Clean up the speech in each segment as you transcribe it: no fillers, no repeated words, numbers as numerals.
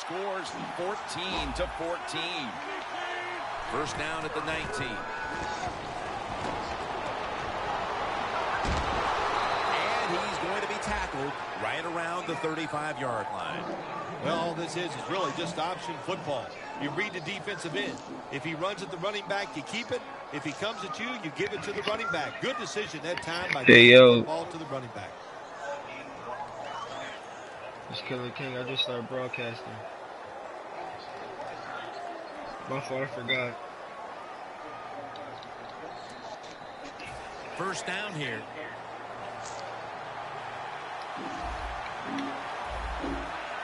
scores 14-14. First down at the 19. And he's going to be tackled right around the 35-yard line. Well, all this is really just option football. You read the defensive end. If he runs at the running back, you keep it. If he comes at you, you give it to the running back. Good decision that time by giving the ball to the running back. It's Killer King. I just started broadcasting. My fault, I forgot. First down here.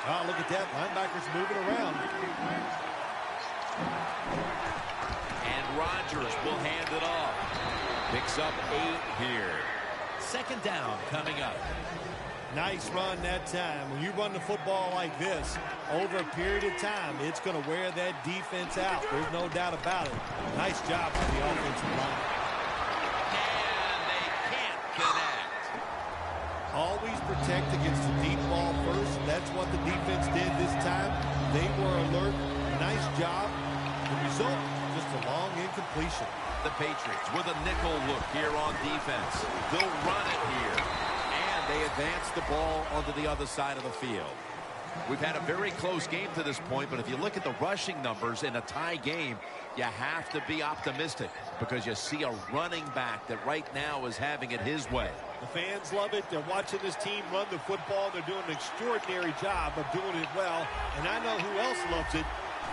Oh, look at that. Linebackers moving around. And Rodgers will hand it off. Picks up 8 here. Second down coming up. Nice run that time. When you run the football like this, over a period of time, it's going to wear that defense out. There's no doubt about it. Nice job by the offensive line. And they can't connect. Always protect against the deep ball first. That's what the defense did this time. They were alert. Nice job. The result, just a long incompletion. The Patriots with a nickel look here on defense. They'll run it here. And they advance the ball onto the other side of the field. We've had a very close game to this point, but if you look at the rushing numbers in a tie game, you have to be optimistic because you see a running back that right now is having it his way. The fans love it. They're watching this team run the football. They're doing an extraordinary job of doing it well. And I know who else loves it.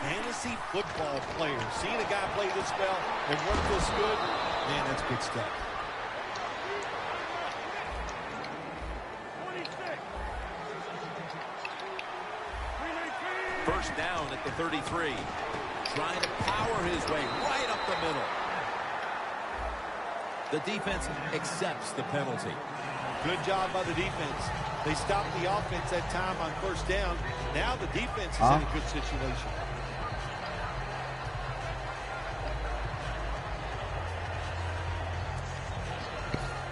Fantasy football players. Seeing a guy play this well and work this good, man, that's good stuff. First down at the 33. Trying to power his way right up the middle. The defense accepts the penalty. Good job by the defense. They stopped the offense that time on first down. Now the defense is in a good situation.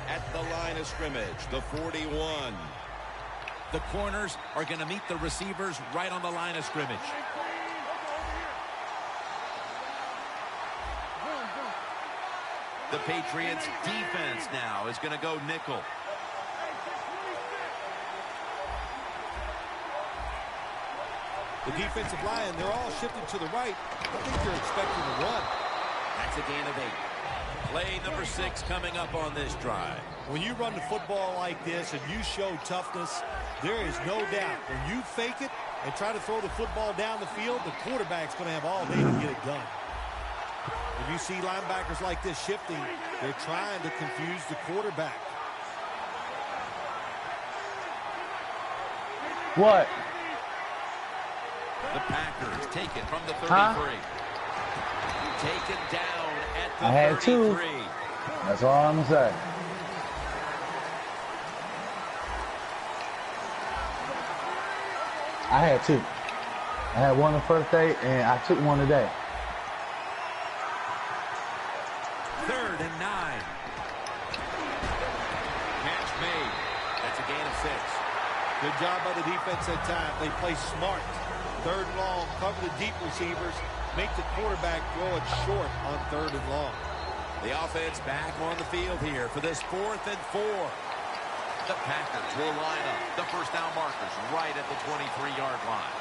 At the line of scrimmage, the 41. The corners are going to meet the receivers right on the line of scrimmage. The Patriots defense now is going to go nickel. The defensive line, they're all shifted to the right. I think they're expecting to run. That's a gain of 8. Play number 6 coming up on this drive. When you run the football like this and you show toughness, there is no doubt when you fake it and try to throw the football down the field, the quarterback's going to have all day to get it done. When you see linebackers like this shifting, they're trying to confuse the quarterback. What? The Packers take it from the 33. Taken down at the 33. I had 2. That's all I'm going to say. I had 2. I had one the first day, and I took one today. 3rd and 9. Catch made. That's a gain of 6. Good job by the defense that time. They play smart. 3rd and long. Cover the deep receivers. Make the quarterback throw it short on 3rd and long. The offense back on the field here for this 4th and 4. The Packers will line up the first down markers right at the 23-yard line.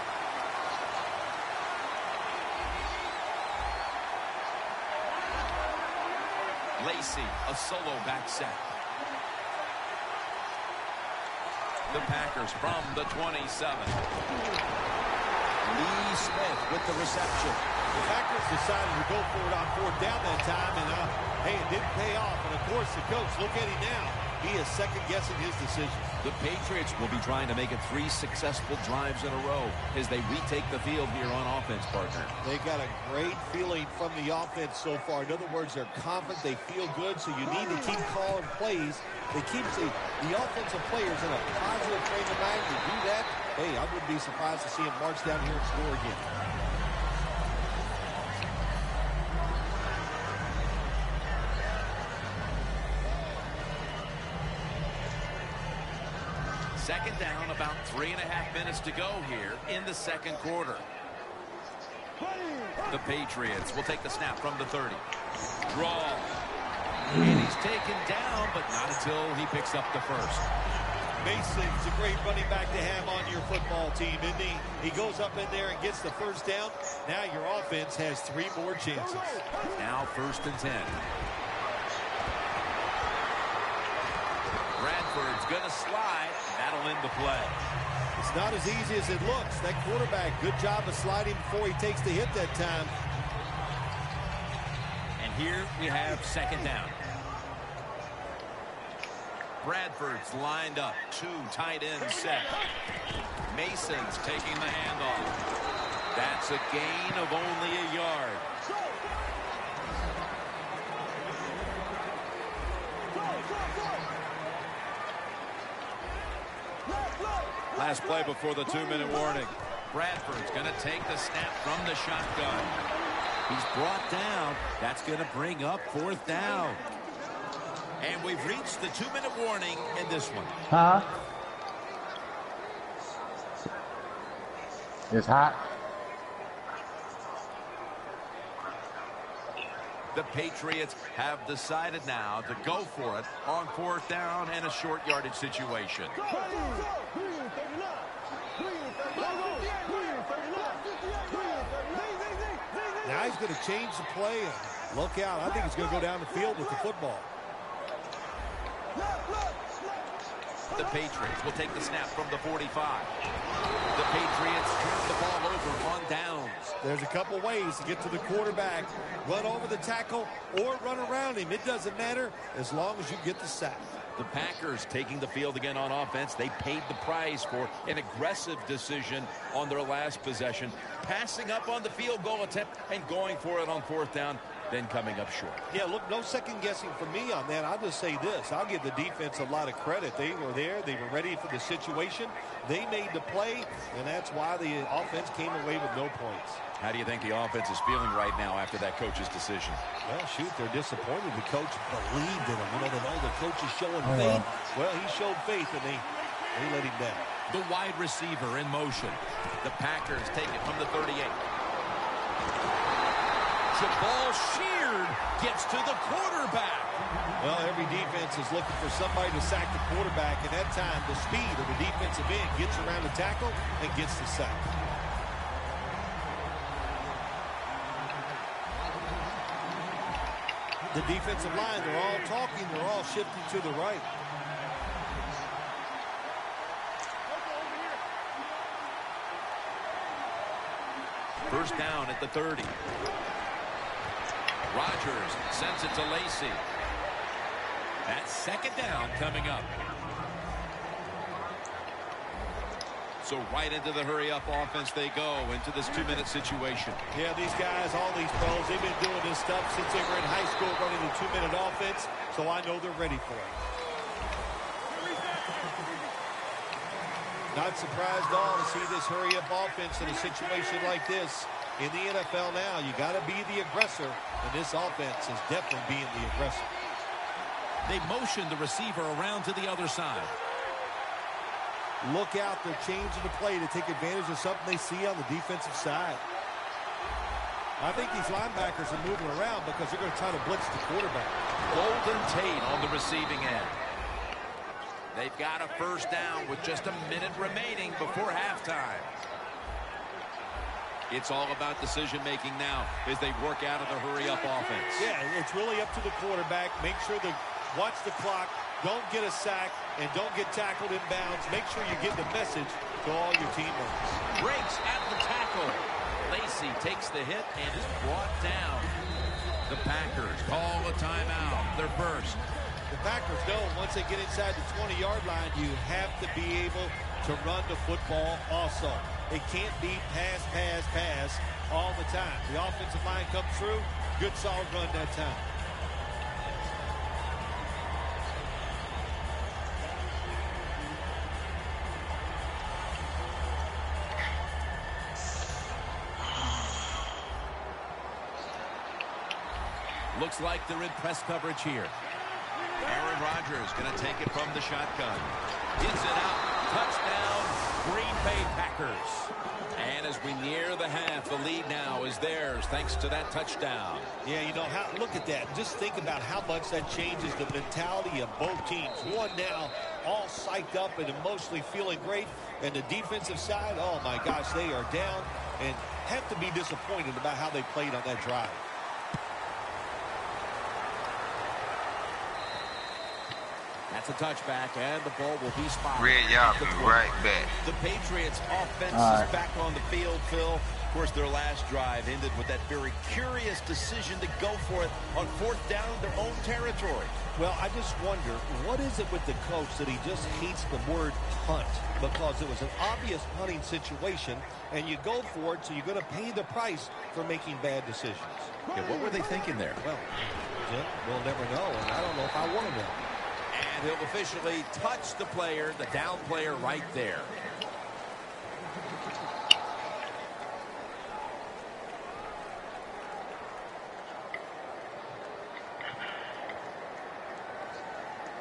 Lacy, a solo back set. The Packers from the 27. Lee Smith with the reception. The Packers decided to go for it on 4th down that time, and hey, it didn't pay off. And of course, the coach, look at him now. He is second-guessing his decision. The Patriots will be trying to make it 3 successful drives in a row as they retake the field here on offense, partner. They got a great feeling from the offense so far. In other words, they're confident, they feel good, so you need to keep calling plays. They keep the offensive players in a positive frame of mind. To do that, hey, I wouldn't be surprised to see them march down here and score again. Second down, about 3.5 minutes to go here in the second quarter. The Patriots will take the snap from the 30. Draw. And he's taken down, but not until he picks up the first. Mason's a great running back to have on your football team, isn't he? He goes up in there and gets the first down. Now your offense has 3 more chances. Now 1st and 10. Bradford's going to slide. That'll end the play. It's not as easy as it looks. That quarterback, good job of sliding before he takes the hit that time. And here we have 2nd down. Bradford's lined up. 2 tight ends set. Mason's taking the handoff. That's a gain of only a yard. Last play before the 2-minute warning. Bradford's going to take the snap from the shotgun. He's brought down. That's going to bring up 4th down. And we've reached the 2-minute warning in this one. Huh? It's hot. The Patriots have decided now to go for it on 4th down and a short yardage situation. Now he's going to change the play. And look out. I think he's going to go down the field with the football. The Patriots will take the snap from the 45. The Patriots turn the ball over on downs. There's a couple ways to get to the quarterback. Run over the tackle or run around him. It doesn't matter as long as you get the sack. The Packers taking the field again on offense. They paid the price for an aggressive decision on their last possession. Passing up on the field goal attempt and going for it on 4th down, then coming up short. Yeah, look, no second guessing for me on that. I'll just say this. I'll give the defense a lot of credit. They were there. They were ready for the situation. They made the play, and that's why the offense came away with no points. How do you think the offense is feeling right now after that coach's decision? Well, shoot, they're disappointed. The coach believed in him. You know, they know the coach is showing faith. Well, he showed faith, and they let him down. The wide receiver in motion. The Packers take it from the 38. Jabal Sheard gets to the quarterback. Well, every defense is looking for somebody to sack the quarterback, and that time the speed of the defensive end gets around the tackle and gets the sack. The defensive line, they're all talking, they're all shifting to the right. First down at the 30. Rodgers sends it to Lacy. That's 2nd down coming up. So right into the hurry-up offense they go into this 2-minute situation. Yeah, these guys, all these pros, they've been doing this stuff since they were in high school running the 2-minute offense, so I know they're ready for it. Not surprised at all to see this hurry-up offense in a situation like this. In the NFL now, you got to be the aggressor, and this offense is definitely being the aggressor. They motion the receiver around to the other side. Look out, they're changing the play to take advantage of something they see on the defensive side. I think these linebackers are moving around because they're going to try to blitz the quarterback. Golden Tate on the receiving end. They've got a first down with just a minute remaining before halftime. It's all about decision-making now as they work out of the hurry-up offense. Yeah, it's really up to the quarterback. Make sure to watch the clock. Don't get a sack and don't get tackled in bounds. Make sure you get the message to all your teammates. Breaks at the tackle. Lacy takes the hit and is brought down. The Packers call a timeout. Their first. The Packers know once they get inside the 20-yard line, you have to be able to run the football also. It can't be pass, pass, pass all the time. The offensive line comes through. Good, solid run that time. Looks like they're in press coverage here. Aaron Rodgers going to take it from the shotgun. Gets it out. Touchdown, Green Bay Packers. And as we near the half, the lead now is theirs thanks to that touchdown. Yeah, you know, look at that. Just think about how much that changes the mentality of both teams. One now all psyched up and emotionally feeling great. And the defensive side, oh my gosh, they are down and have to be disappointed about how they played on that drive. That's a touchback, and the ball will be spotted. Red, y'all be right back. The Patriots' offense is back on the field, Phil. Of course, their last drive ended with that very curious decision to go for it on 4th down in their own territory. Well, I just wonder, what is it with the coach that he just hates the word punt? Because it was an obvious punting situation, and you go for it, so you're going to pay the price for making bad decisions. Yeah, what were they thinking there? Well, Jim, we'll never know, and I don't know if I want to know. And he'll officially touch the player, the down player right there.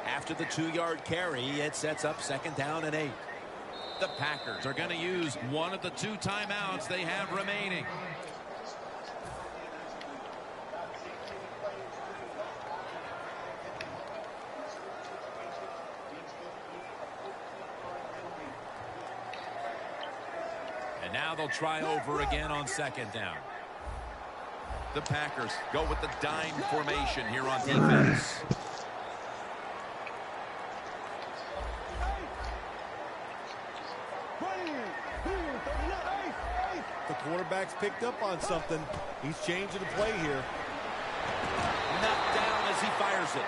After the 2-yard carry, it sets up 2nd down and 8. The Packers are going to use one of the 2 timeouts they have remaining. And now they'll try over again on 2nd down. The Packers go with the dime formation here on defense. The quarterback's picked up on something. He's changing the play here. Knocked down as he fires it.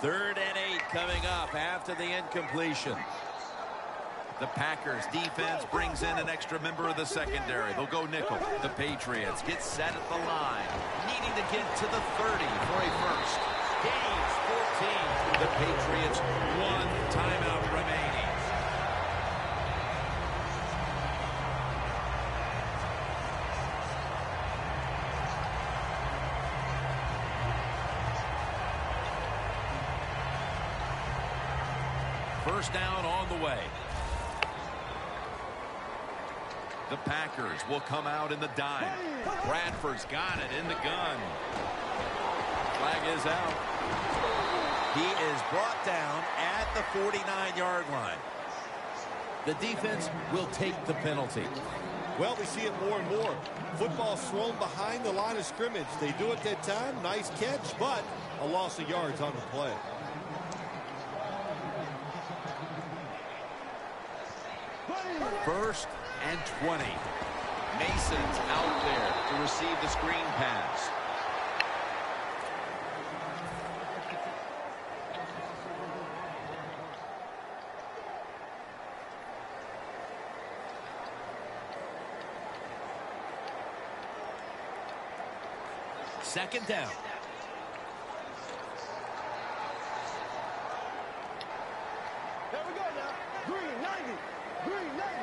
Third and 8 coming up after the incompletion. The Packers defense brings in an extra member of the secondary. They'll go nickel. The Patriots get set at the line, needing to get to the 30 for a first. Gains 14. The Patriots 1 timeout remaining. First down on the way. The Packers will come out in the dime. Bradford's got it in the gun. Flag is out. He is brought down at the 49-yard line. The defense will take the penalty. Well, we see it more and more. Football thrown behind the line of scrimmage. They do it that time. Nice catch, but a loss of yards on the play. First and 20. Mason's out there to receive the screen pass. Second down. There we go now. Green 90. Green 90.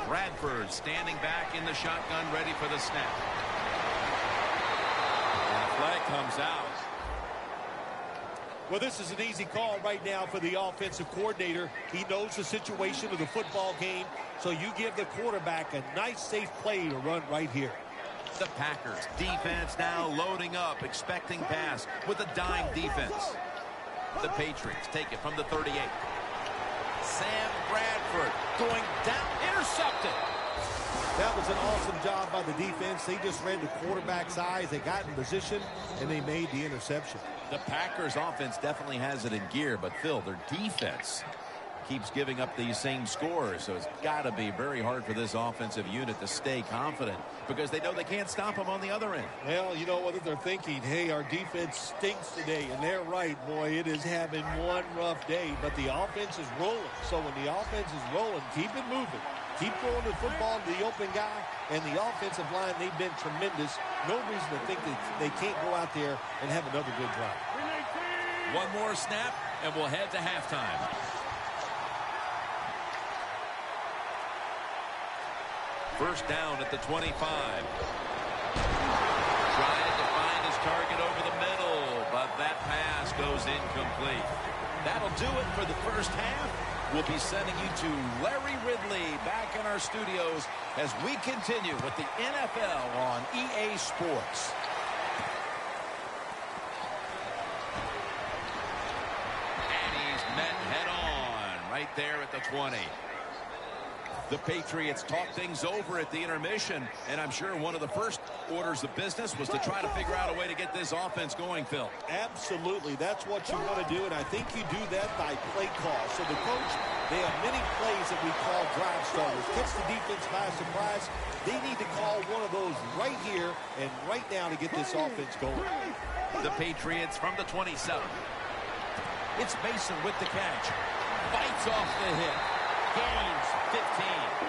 Bradford standing back in the shotgun, ready for the snap. And the flag comes out. Well, this is an easy call right now for the offensive coordinator. He knows the situation of the football game, so you give the quarterback a nice, safe play to run right here. The Packers defense now loading up, expecting pass with a dime defense. The Patriots take it from the 38. Sam Bradford going down, intercepted. That was an awesome job by the defense. They just read the quarterback's eyes. They got in position, and they made the interception. The Packers offense definitely has it in gear, but Phil, their defense keeps giving up these same scores, so it's got to be very hard for this offensive unit to stay confident because they know they can't stop them on the other end. Well, you know what they're thinking, hey, our defense stinks today, and they're right, boy, it is having one rough day, but the offense is rolling. So when the offense is rolling, keep it moving. Keep throwing the football to the open guy, and the offensive line, they've been tremendous. No reason to think that they can't go out there and have another good drive. One more snap, and we'll head to halftime. First down at the 25. Trying to find his target over the middle, but that pass goes incomplete. That'll do it for the first half. We'll be sending you to Larry Ridley back in our studios as we continue with the NFL on EA Sports. And he's met head-on right there at the 20. The Patriots talked things over at the intermission, and I'm sure one of the first orders of business was to try to figure out a way to get this offense going, Phil. Absolutely. That's what you want to do, and I think you do that by play call. So the coach, they have many plays that we call drive starters. Catch the defense by surprise. They need to call one of those right here and right now to get this offense going. The Patriots from the 27. It's Mason with the catch. Bites off the hit. Gains 15.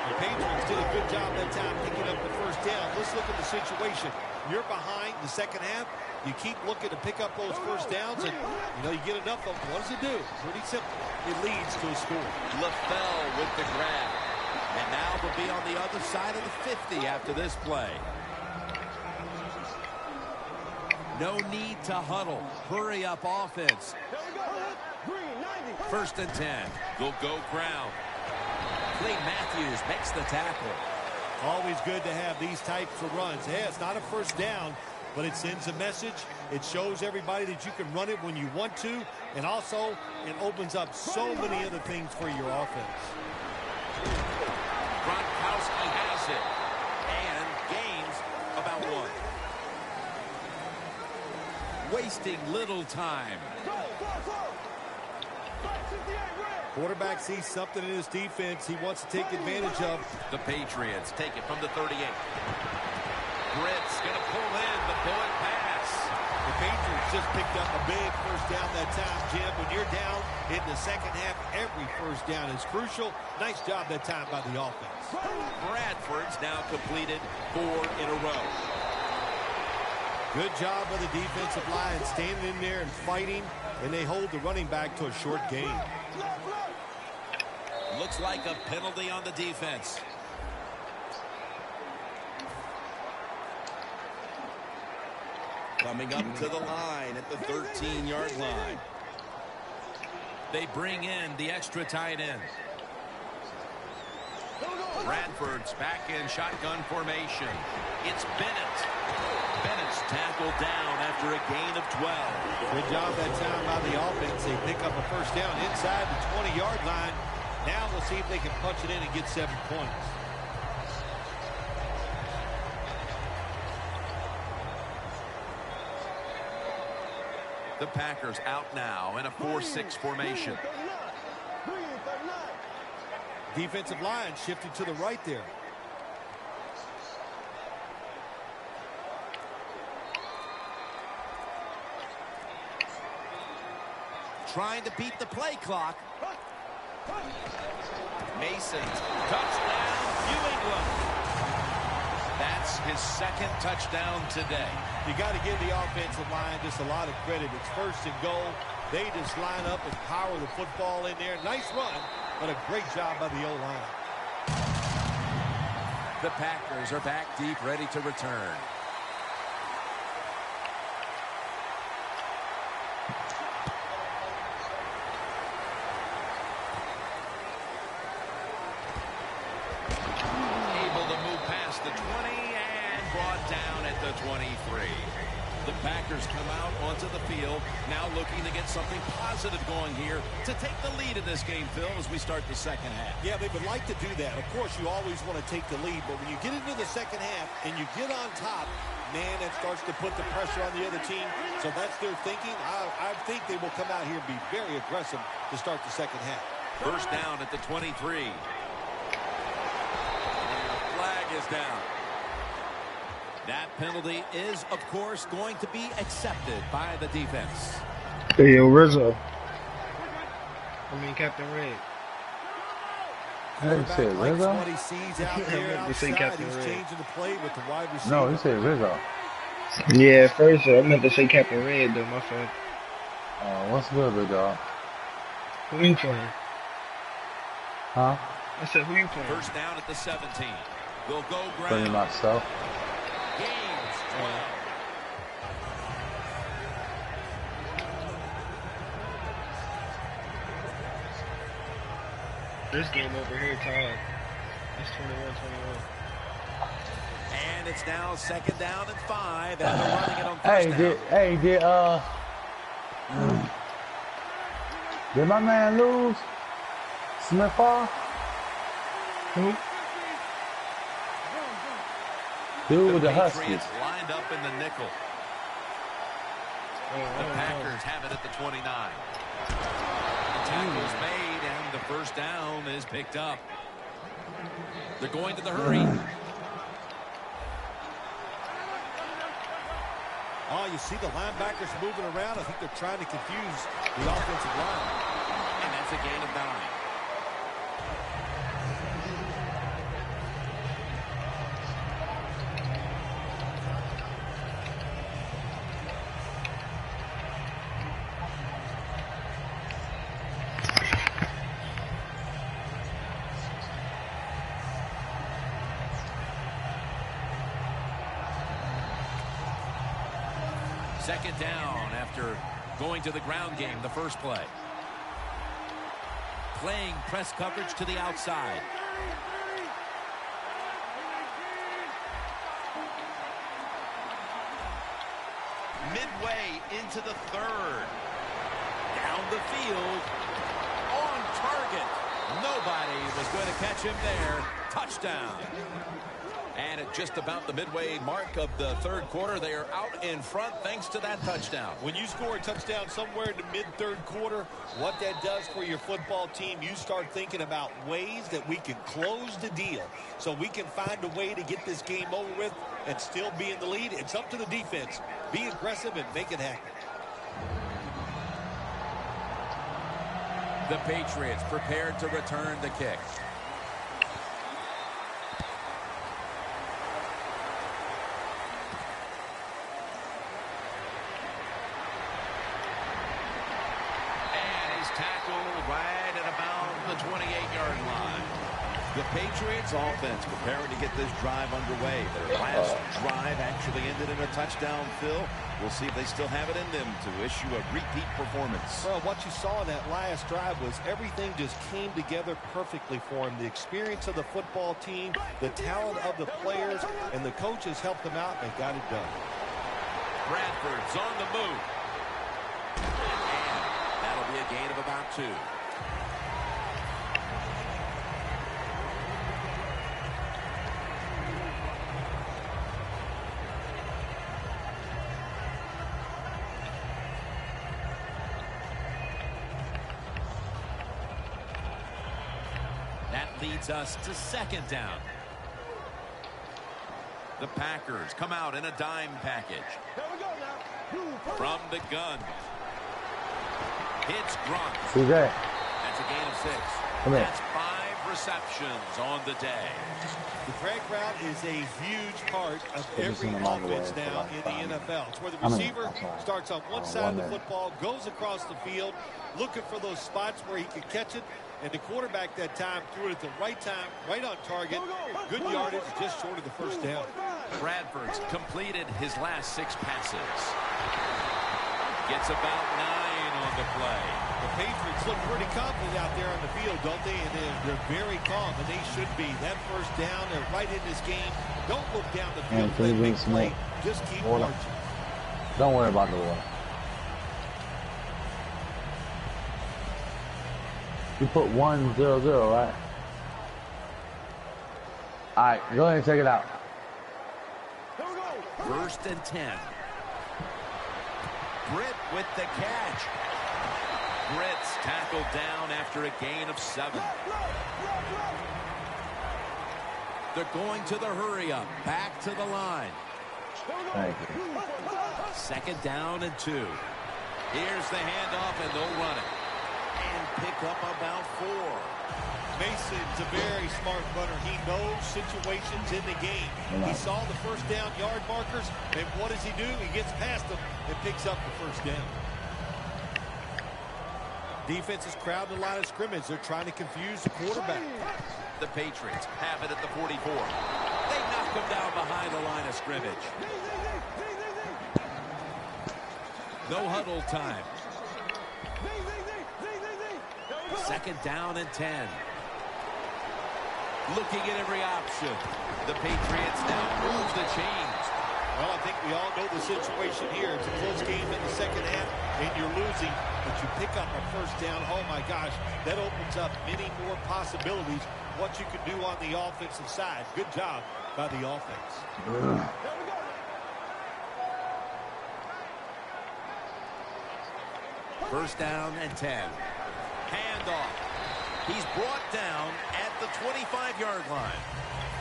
The Patriots did a good job that time picking up the first down. Let's look at the situation. You're behind the second half. You keep looking to pick up those first downs, and, you get enough of them. What does it do? Pretty simple. It leads to a score. LaFell with the grab. And now they'll be on the other side of the 50 after this play. No need to huddle. Hurry up offense. First and 10. They'll go ground. Clay Matthews makes the tackle. Always good to have these types of runs. Hey, it's not a first down, but it sends a message. It shows everybody that you can run it when you want to, and also it opens up so many other things for your offense. Gronkowski has it and gains about one. Wasting little time. Quarterback sees something in his defense he wants to take advantage of. The Patriots take it from the 38. Britt's going to pull in the bullet pass. The Patriots just picked up a big first down that time, Jim. When you're down in the second half, every first down is crucial. Nice job that time by the offense. Bradford's now completed 4 in a row. Good job by the defensive line standing in there and fighting, and they hold the running back to a short gain. Looks like a penalty on the defense. Coming up to the line at the 13-yard line. They bring in the extra tight end. Bradford's back in shotgun formation. It's Bennett. Bennett's tackled down after a gain of 12. Good job that time by the offense. They pick up a first down inside the 20-yard line. Now we'll see if they can punch it in and get 7 points. The Packers out now in a 4-6 formation. Defensive line shifted to the right there. Trying to beat the play clock. Mason, touchdown, New England. That's his second touchdown today. You got to give the offensive line just a lot of credit. It's first and goal. They just line up and power the football in there. Nice run, but a great job by the O-line. The Packers are back deep, ready to return. The Packers come out onto the field, now looking to get something positive going here to take the lead in this game, Phil, as we start the second half. Yeah, they would like to do that. Of course, you always want to take the lead, but when you get into the second half and you get on top, man, that starts to put the pressure on the other team. So that's their thinking. I think they will come out here and be very aggressive to start the second half. First down at the 23. And the flag is down. That penalty is, of course, going to be accepted by the defense. Hey, yo, Rizzo. Captain Red. He said Rizzo? What he sees out there outside. He's changing the play with the wide receiver. No, he said Rizzo. Yeah, first I meant to say Captain Red, though, my fault. What's good, big dog? Who you playing? Huh? I said, who you playing? First down at the 17. They'll go Playing ground. myself. Gains 12. This game over here tied. It's 21-21. And it's now second down and 5, and they're running it on first down. Did my man lose? Smith off? Who? Dude with the Patriots Huskies. lined up in the nickel. The Packers have it at the 29. The tackle's made, and the first down is picked up. They're going to the hurry. Oh, you see the linebackers moving around. I think they're trying to confuse the offensive line. And that's a gain of 9. Second down after going to the ground game the first play. Playing press coverage to the outside. Midway into the third. Down the field. On target. Nobody was going to catch him there. Touchdown. And at just about the midway mark of the third quarter, they are out in front thanks to that touchdown. When you score a touchdown somewhere in the mid-third quarter, what that does for your football team, you start thinking about ways that we can close the deal so we can find a way to get this game over with and still be in the lead. It's up to the defense. Be aggressive and make it happen. The Patriots prepared to return the kick. Tackled right at about the 28-yard line. The Patriots offense preparing to get this drive underway. Their last drive actually ended in a touchdown, Phil. We'll see if they still have it in them to issue a repeat performance. Well, what you saw in that last drive was everything just came together perfectly for him. The experience of the football team, the talent of the players, and the coaches helped them out and got it done. Bradford's on the move. That'll be a gain of about 2. That leads us to second down. The Packers come out in a dime package. Here we go now. From the gun. It's Grunt. Who's that? That's a gain of 6. Come here. That's 5 receptions on the day. The drag route is a huge part of every seen him on the offense way for now like in the NFL. It's where the I mean, receiver that's all. starts on one side of the football, goes across the field, looking for those spots where he can catch it, and the quarterback that time threw it at the right time, right on target. Good yardage, just short of the first down. Bradford's completed his last 6 passes. Gets about 9 on the play. The Patriots look pretty confident out there on the field, don't they? And they're very calm, and they should be. That first down, they're right in this game. Don't look down the field, play big play. Just keep marching. Don't worry about the water. You put 1-0-0, right? All right, go ahead and check it out. First and 10. Britt with the catch. Britt's tackled down after a gain of 7. They're going to the hurry up. Back to the line. Thank you. Second down and 2. Here's the handoff, and they'll run it. And pick up about 4. Mason's a very smart runner. He knows situations in the game. He saw the first down yard markers, and what does he do? He gets past them and picks up the first down. defense is crowding the line of scrimmage. They're trying to confuse the quarterback. The Patriots have it at the 44. They knock him down behind the line of scrimmage. No huddle time. Second down and 10. Looking at every option. The Patriots now move the chains. Well, I think we all know the situation here. It's a close game in the second half, and you're losing, but you pick up a first down. Oh, my gosh, that opens up many more possibilities, what you can do on the offensive side. Good job by the offense. First down and 10. Handoff. He's brought down at the 25-yard line.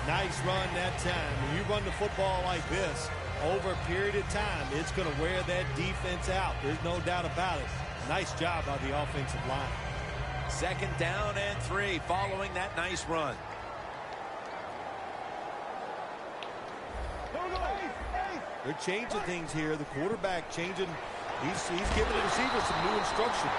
Nice run that time. When you run the football like this over a period of time, it's going to wear that defense out. There's no doubt about it. Nice job by the offensive line. Second down and 3 following that nice run. They're changing things here. The quarterback changing. He's giving the receiver some new instructions.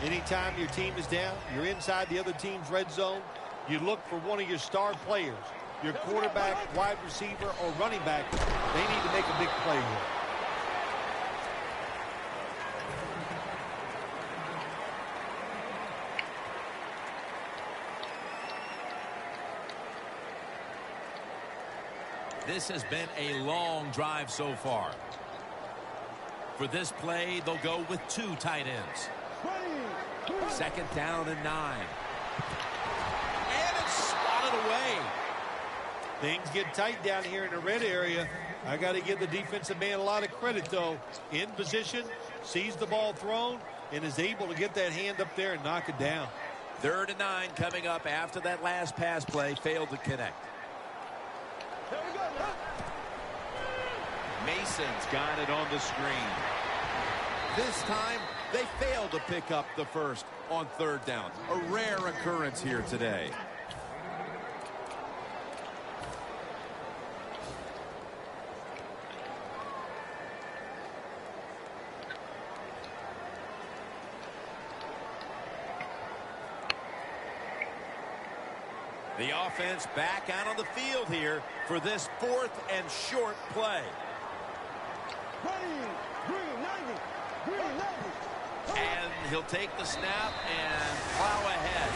Anytime your team is down, you're inside the other team's red zone, you look for one of your star players, your quarterback, wide receiver, or running back. They need to make a big play here. This has been a long drive so far. For this play, they'll go with 2 tight ends. Second down and 9. And it's swatted away. Things get tight down here in the red area. I got to give the defensive man a lot of credit, though. In position, sees the ball thrown, and is able to get that hand up there and knock it down. 3rd and 9 coming up after that last pass play failed to connect. Mason's got it on the screen. This time, they failed to pick up the first on 3rd down. A rare occurrence here today. The offense back out on the field here for this 4th and short play. And he'll take the snap and plow ahead.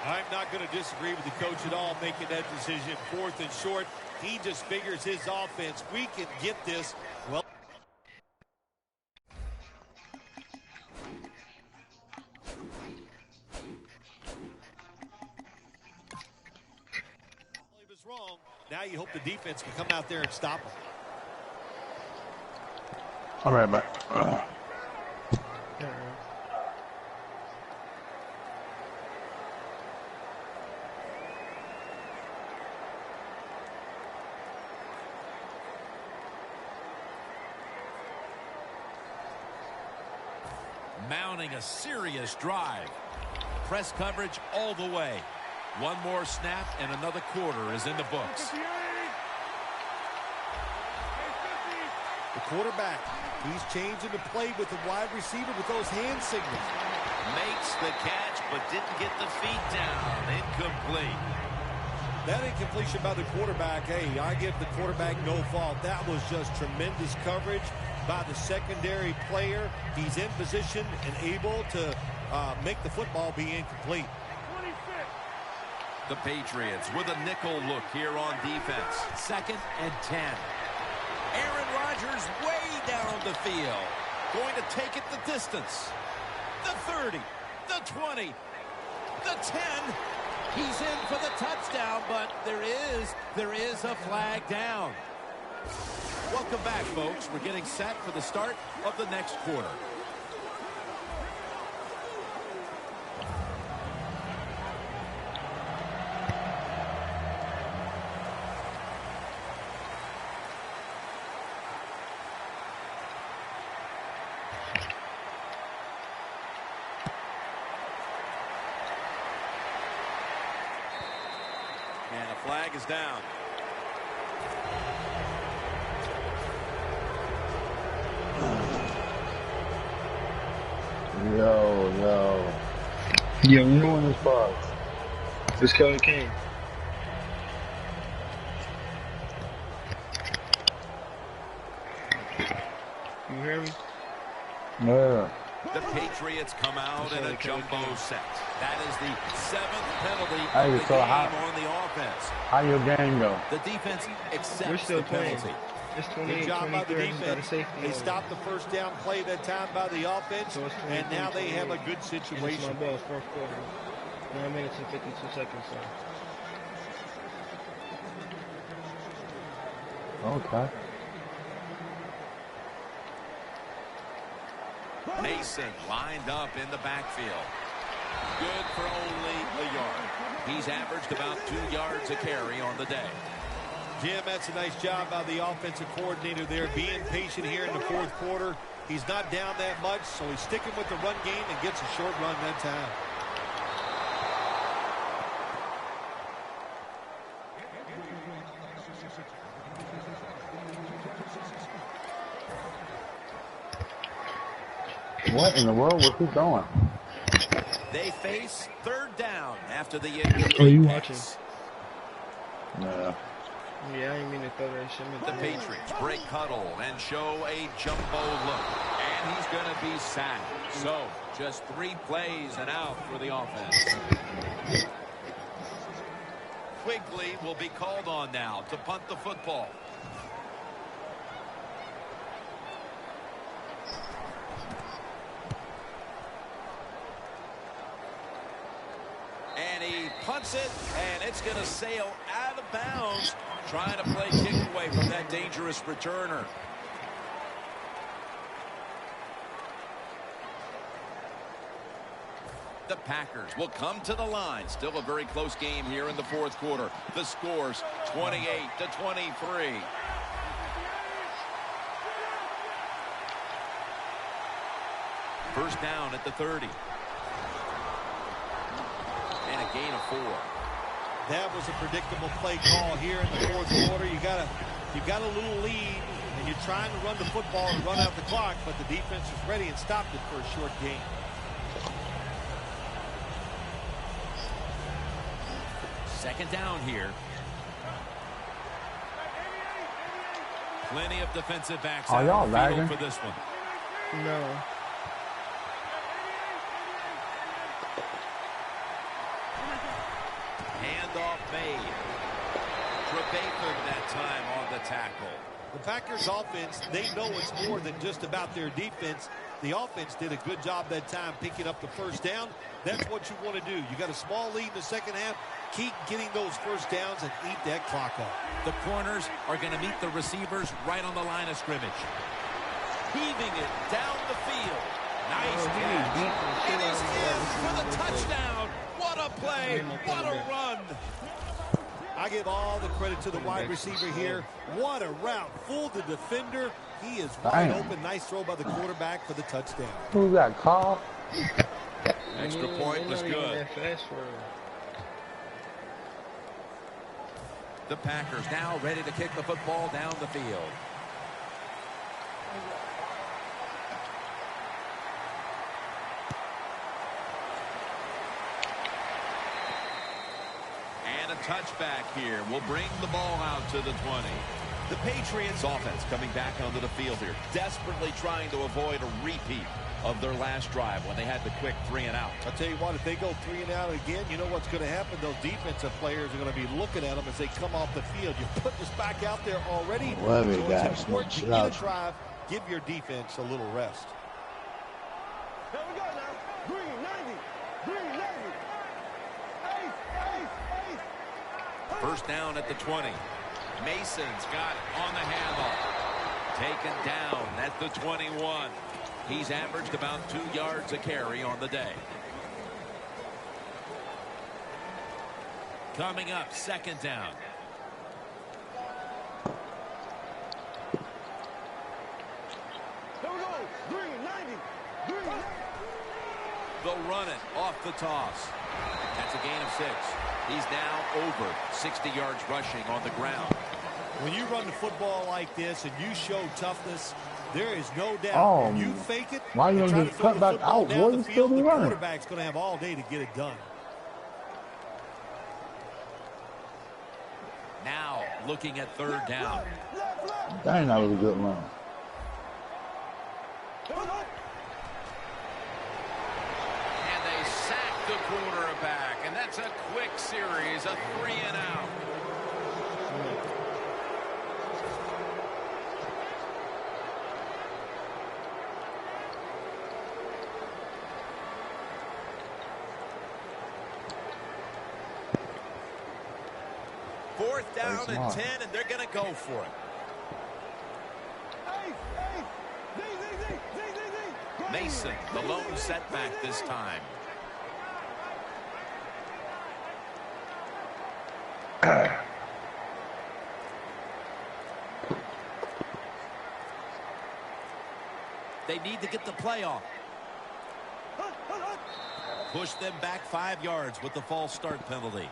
I'm not going to disagree with the coach at all making that decision. 4th and short. He just figures his offense. We can get this. Well, he was wrong. Now you hope the defense can come out there and stop him. All right, man. Mounting a serious drive. Press coverage all the way. One more snap and another quarter is in the books. The quarterback, he's changing the play with the wide receiver with those hand signals. Makes the catch but didn't get the feet down. Incomplete. That incompletion by the quarterback, hey, I give the quarterback no fault. That was just tremendous coverage by the secondary player. He's in position and able to make the football be incomplete. The Patriots with a nickel look here on defense. 2nd and 10. Aaron Rodgers way down the field. Going to take it the distance. The 30, the 20, the 10. He's in for the touchdown, but there is a flag down. Welcome back, folks. We're getting set for the start of the next quarter. flag is down. Yo. Yo, Who in this box? it's Kelly King. You hear me? Yeah. The Patriots come out in a jumbo set. That is the 7th penalty Hey, of the so game on the offense. How your game go? The defense We're accepts still the playing. penalty. It's Good job by the 28-23. Got a defense. safety. They stopped the first down play that time by the offense, So it's and now they have a 28-28. good And it's my situation. ball, fourth quarter. 9 minutes and 52 seconds. So. Okay. Mason lined up in the backfield. Good for only a yard. He's averaged about 2 yards a carry on the day. Jim, that's a nice job by the offensive coordinator there, being patient here in the fourth quarter. He's not down that much, so he's sticking with the run game and gets a short run that time. What in the world was he doing? They face 3rd down after the incomplete Oh, you pass. Yeah. Yeah, I didn't mean to throw that shit. The Patriots break huddle and show a jumbo look. And he's going to be sacked. So, just 3 plays and out for the offense. Quigley will be called on now to punt the football. And he punts it, and it's going to sail out of bounds, trying to play kick away from that dangerous returner. The Packers will come to the line. Still a very close game here in the fourth quarter. The score's 28-23. First down at the 30. And a gain of 4. That was a predictable play call here in the fourth quarter. You got a little lead, and you're trying to run the football and run out the clock, but the defense is ready and stopped it for a short gain. Second down here. Plenty of defensive backs Are out y'all on the field lagging? for this one. No. Handoff made. Trevathan that time on the tackle. The Packers offense, they know it's more than just about their defense. The offense did a good job that time picking up the first down. That's what you want to do. You got a small lead in the second half. Keep getting those first downs and eat that clock up. The corners are going to meet the receivers right on the line of scrimmage. Heaving it down the field. Nice catch. It is in for the touchdown. What a play. What a run. I give all the credit to the wide receiver here. What a route. Fooled the defender. He is wide open. Nice throw by the quarterback for the touchdown. Who's that, Carl? Extra point was good. The Packers now ready to kick the football down the field. And a touchback here will bring the ball out to the 20. The Patriots offense coming back onto the field here, desperately trying to avoid a repeat of their last drive when they had the quick 3 and out. I'll tell you what, if they go 3 and out again, you know what's going to happen? Those defensive players are going to be looking at them as they come off the field. You put this back out there already. Well, so guys, it's important to get a drive, give your defense a little rest. Here we go now. Green 90. Green 90. Ace, ace, ace. First down at the 20. Mason's got it on the handoff. Taken down at the 21. He's averaged about 2 yards a carry on the day. Coming up, second down. Here we go. Green 90. Green 90. They'll run it off the toss. That's a gain of 6. He's now over 60 yards rushing on the ground. When you run the football like this and you show toughness, there is no doubt. Oh, When you fake it why you and try gonna to just throw cut the back football out? down Boy, the you still field, be the running. quarterback's going to have all day to get it done. Now looking at third down. Dang, that was a good run. And they sack the quarterback. And that's a quick series, a 3 and out. Fourth down and 10, and they're going to go for it. Mason, the lone setback this time. They need to get the play off. Push them back 5 yards with the false start penalty.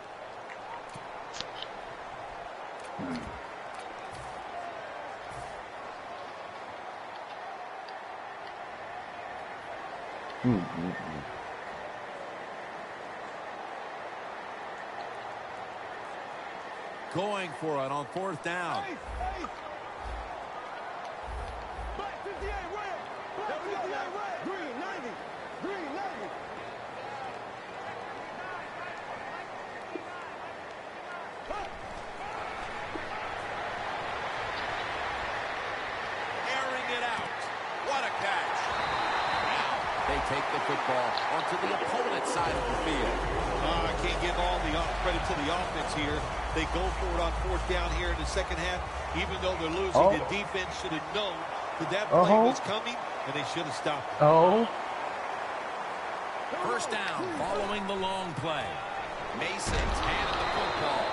Going for it on fourth down. Airing it out. What a catch. Now they take the football onto the opponent's side of the field. I can't give all the credit to the offense here. They go for it on fourth down here in the second half. Even though they're losing, the defense should have known that play was coming, and they should have stopped it. First down following the long play. Mason's handed the football.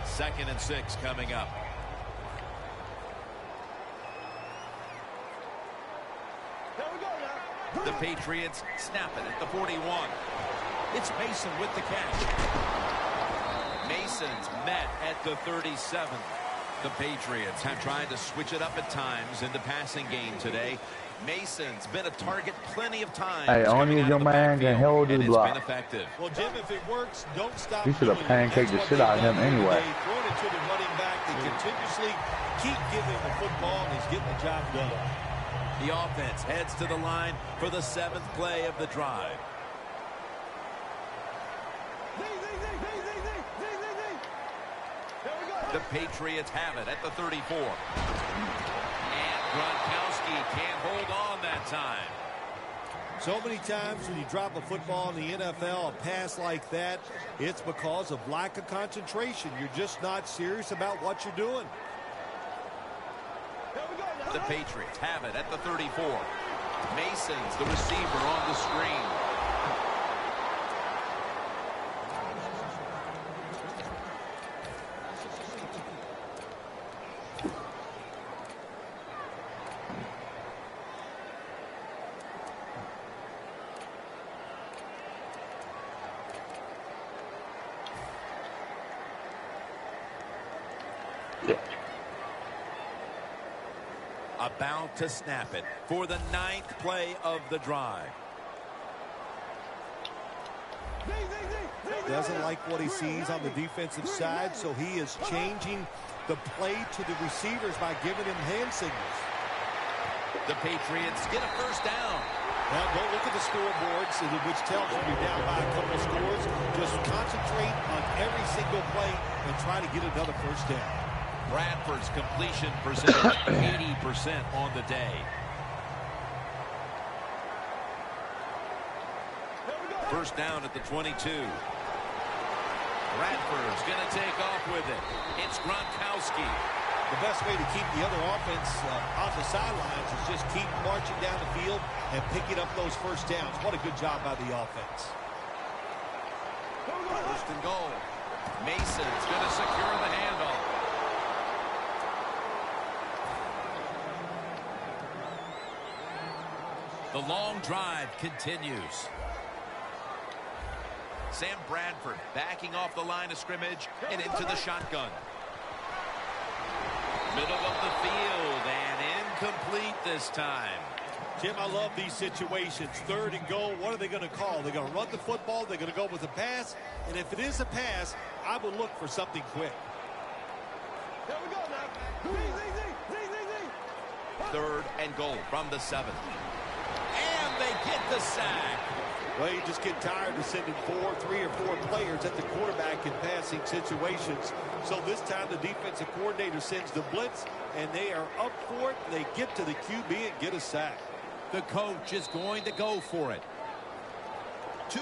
Second and 6 coming up. The Patriots snap it at the 41. It's Mason with the catch. Mason's met at the 37. The Patriots have tried to switch it up at times in the passing game today. Mason's been a target plenty of times. Hey, only your man can hold his block. Well, Jim, if it works, don't stop. He should have pancaked the shit out of him anyway. Throwing it to the running back, they continuously keep giving him the football, and he's getting the job done. The offense heads to the line for the 7th play of the drive. The Patriots have it at the 34. And Gronkowski can't hold on that time. So many times when you drop a football in the NFL, a pass like that, it's because of lack of concentration. You're just not serious about what you're doing. The Patriots have it at the 34. Mason's the receiver on the screen. About to snap it for the 9th play of the drive. Doesn't like what he sees on the defensive side, so he is changing the play to the receivers by giving him hand signals. The Patriots get a first down. Now don't look at the scoreboards, which tells you you're down by a couple of scores. Just concentrate on every single play and try to get another first down. Bradford's completion percentage 80% on the day. First down at the 22. Bradford's going to take off with it. It's Gronkowski. The best way to keep the other offense on the sidelines is just keep marching down the field and picking up those first downs. What a good job by the offense. First and goal. Mason's going to secure the handoff. The long drive continues. Sam Bradford backing off the line of scrimmage and into the shotgun. Middle of the field and incomplete this time. Jim, I love these situations. 3rd and goal. What are they going to call? They're going to run the football. They're going to go with a pass. And if it is a pass, I would look for something quick. Here we go now. 3rd and goal from the 7. And they get the sack. Well, you just get tired of sending 3 or 4 players at the quarterback in passing situations. So this time the defensive coordinator sends the blitz, and they are up for it. They get to the QB and get a sack. The coach is going to go for it. 2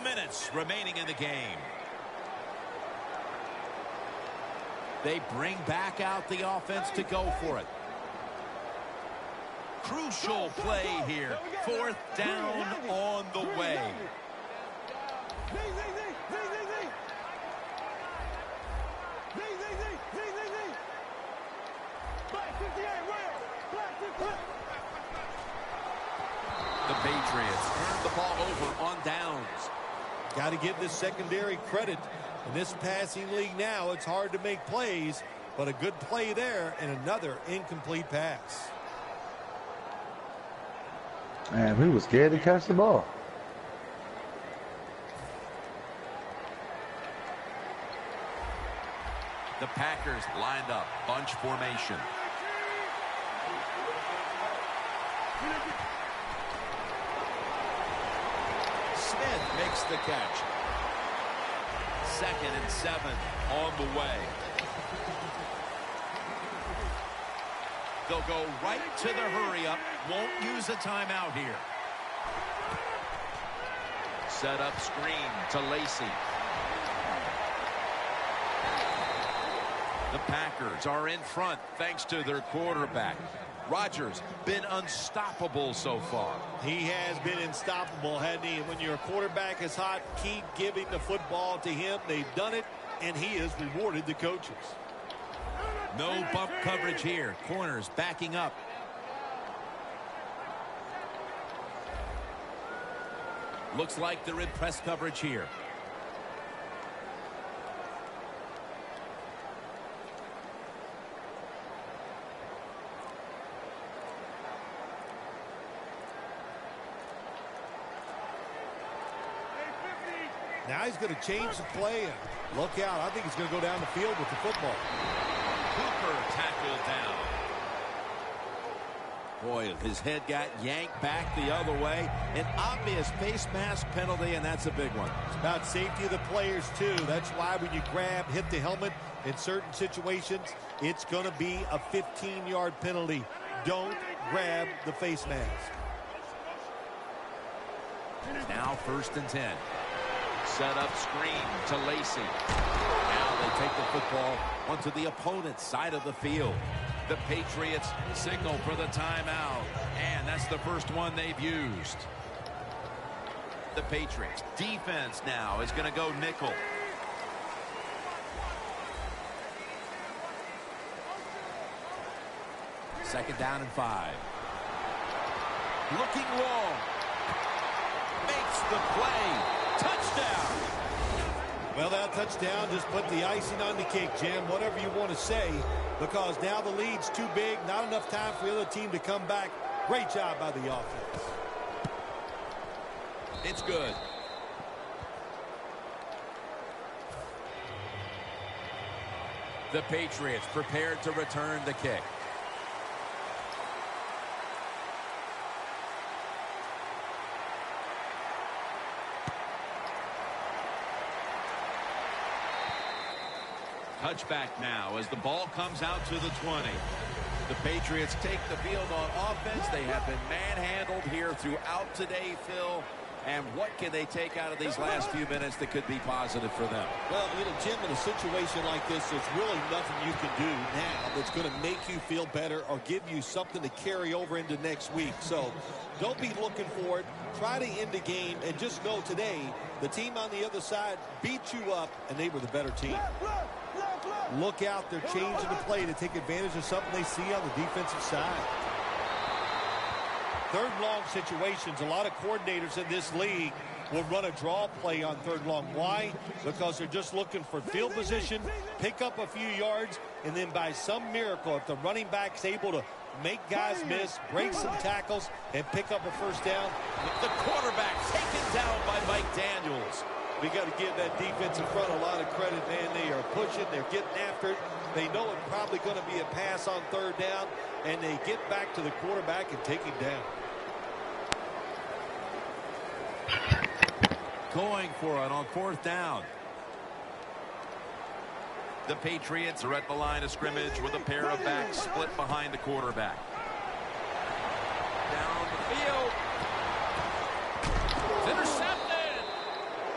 minutes remaining in the game. They bring back out the offense to go for it. Crucial play here. 4th down on the way. The Patriots turn the ball over on downs. Got to give this secondary credit. In this passing league now, it's hard to make plays, but a good play there and another incomplete pass. Man, we were scared to catch the ball. The Packers lined up, bunch formation. Smith makes the catch. 2nd and 7 on the way. They'll go right to the hurry-up. Won't use a timeout here. Set up screen to Lacy. The Packers are in front thanks to their quarterback. Rodgers been unstoppable so far. He has been unstoppable, hasn't he? And when your quarterback is hot, keep giving the football to him. They've done it, and he has rewarded the coaches. No bump coverage here. Corners backing up. Looks like they're in press coverage here. Now he's going to change the play and look out. I think he's going to go down the field with the football. Cooper tackled down. Boy, his head got yanked back the other way. An obvious face mask penalty, and that's a big one. It's about safety of the players, too. That's why when you grab, hit the helmet in certain situations, it's going to be a 15-yard penalty. Don't grab the face mask. Now 1st and 10. Set up screen to Lacy. Now they take the football onto the opponent's side of the field. The Patriots signal for the timeout, and that's the first one they've used. The Patriots defense now is going to go nickel. Second down and 5. Looking long. Makes the play. Touchdown. Well, that touchdown just put the icing on the cake, Jim, whatever you want to say, because now the lead's too big, not enough time for the other team to come back. Great job by the offense. It's good. The Patriots prepared to return the kick. Touchback now as the ball comes out to the 20. The Patriots take the field on offense. They have been manhandled here throughout today, Phil. And what can they take out of these last few minutes that could be positive for them? Well, you know, Jim, in a situation like this, there's really nothing you can do now that's going to make you feel better or give you something to carry over into next week. So don't be looking for it. Try to end the game and just know today the team on the other side beat you up and they were the better team. Look out. They're changing the play to take advantage of something they see on the defensive side. third and long situations, a lot of coordinators in this league will run a draw play on third and long. Why? Because they're just looking for field position, pick up a few yards, and then by some miracle, if the running back's able to make guys miss, break some tackles, and pick up a first down. The quarterback taken down by Mike Daniels. We got to give that defensive front a lot of credit, man. They are pushing. They're getting after it. They know it's probably going to be a pass on third down, and they get back to the quarterback and take him down. Going for it on fourth down. The Patriots are at the line of scrimmage with a pair of backs split behind the quarterback. Down the field. It's intercepted.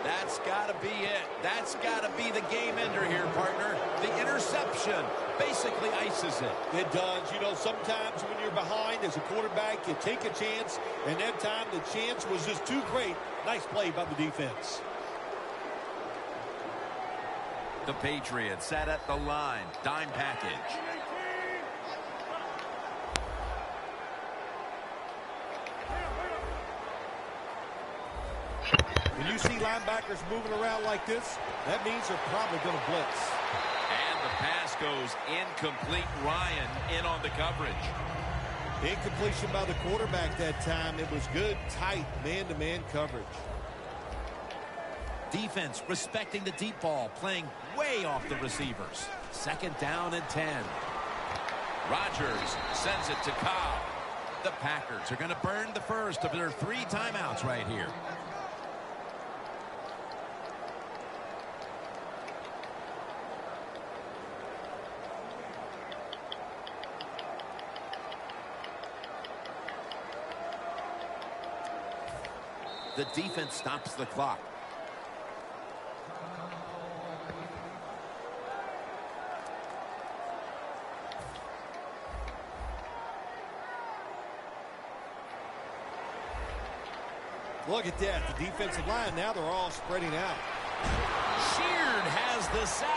That's got to be it. That's got to be the game ender here, partner. The interception basically ices it. It does. You know, sometimes when you're behind as a quarterback, you take a chance, and that time the chance was just too great. Nice play by the defense. The Patriots set at the line. Dime package. When you see linebackers moving around like this, that means they're probably going to blitz. And the pass goes incomplete. Ryan in on the coverage. Incompletion by the quarterback that time. It was good, tight, man-to-man coverage. Defense respecting the deep ball, playing way off the receivers. Second down and 10. Rodgers sends it to Cobb. The Packers are going to burn the first of their 3 timeouts right here. The defense stops the clock. Look at that. The defensive line, now they're all spreading out. Sheard has the sack.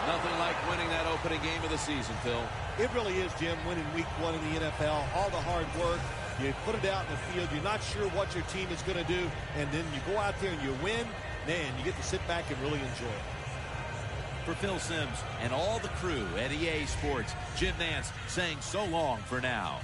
Nothing like winning that opening game of the season, Phil. It really is, Jim, winning week 1 in the NFL. All the hard work. You put it out in the field. You're not sure what your team is going to do. And then you go out there and you win. Man, you get to sit back and really enjoy it. For Phil Simms and all the crew at EA Sports, Jim Nance saying so long for now.